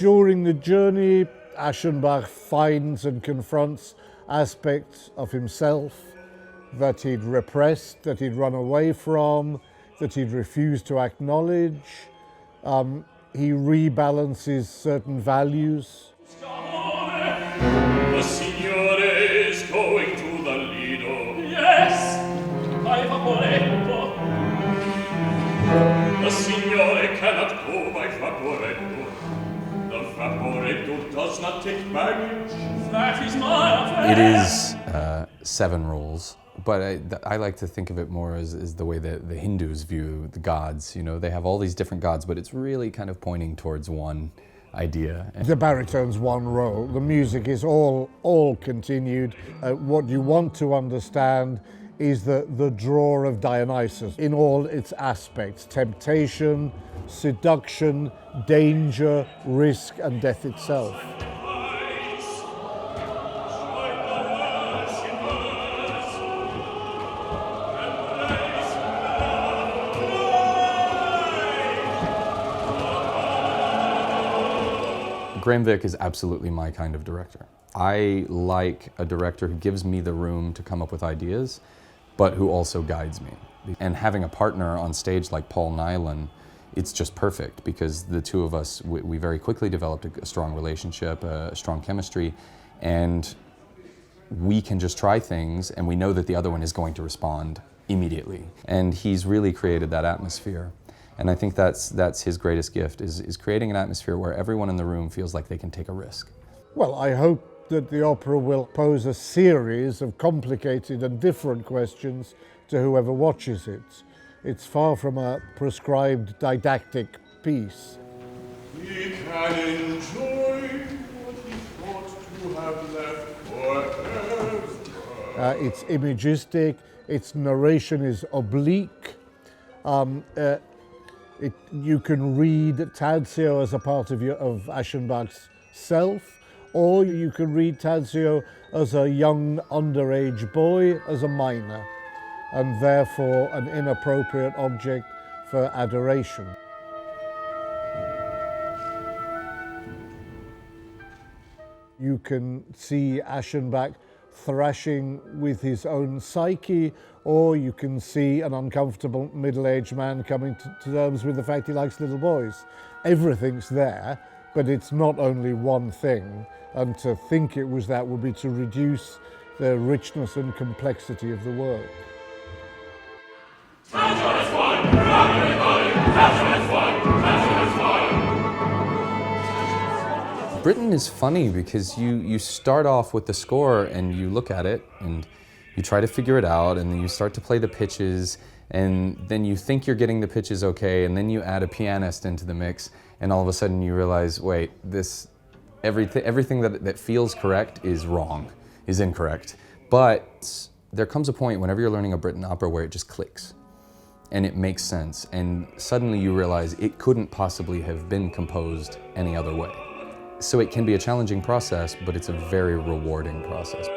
During the journey, Aschenbach finds and confronts aspects of himself that he'd repressed, that he'd run away from, that he'd refused to acknowledge. He rebalances certain values. The signore is going to the Lido. Yes, by Vaporetto. The signore cannot go by Vaporetto. The Vaporetto does not take baggage. That is my affair. It is 7 roles. But I like to think of it more as the way that the Hindus view the gods. You know, they have all these different gods, but it's really kind of pointing towards one idea. The baritone's one role. The music is all continued. What you want to understand is the draw of Dionysus in all its aspects: temptation, seduction, danger, risk, and death itself. Graham Vick is absolutely my kind of director. I like a director who gives me the room to come up with ideas, but who also guides me. And having a partner on stage like Paul Nilon, it's just perfect because the two of us, we very quickly developed a strong relationship, a strong chemistry, and we can just try things and we know that the other one is going to respond immediately. And he's really created that atmosphere. And I think that's his greatest gift, is creating an atmosphere where everyone in the room feels like they can take a risk. Well, I hope that the opera will pose a series of complicated and different questions to whoever watches it. It's far from a prescribed didactic piece. We can enjoy what he thought to have left forever. It's imagistic, its narration is oblique. You can read Tadzio as a part of Aschenbach's self, or you can read Tadzio as a young underage boy, as a minor, and therefore an inappropriate object for adoration. You can see Aschenbach thrashing with his own psyche, or you can see an uncomfortable middle-aged man coming to terms with the fact he likes little boys. Everything's there, but it's not only one thing, and to think it was that would be to reduce the richness and complexity of the work. Britten is funny because you start off with the score and you look at it and you try to figure it out, and then you start to play the pitches, and then you think you're getting the pitches okay, and then you add a pianist into the mix, and all of a sudden you realize, wait, everything that feels correct is wrong, is incorrect. But there comes a point whenever you're learning a Britten opera where it just clicks and it makes sense, and suddenly you realize it couldn't possibly have been composed any other way. So it can be a challenging process, but it's a very rewarding process.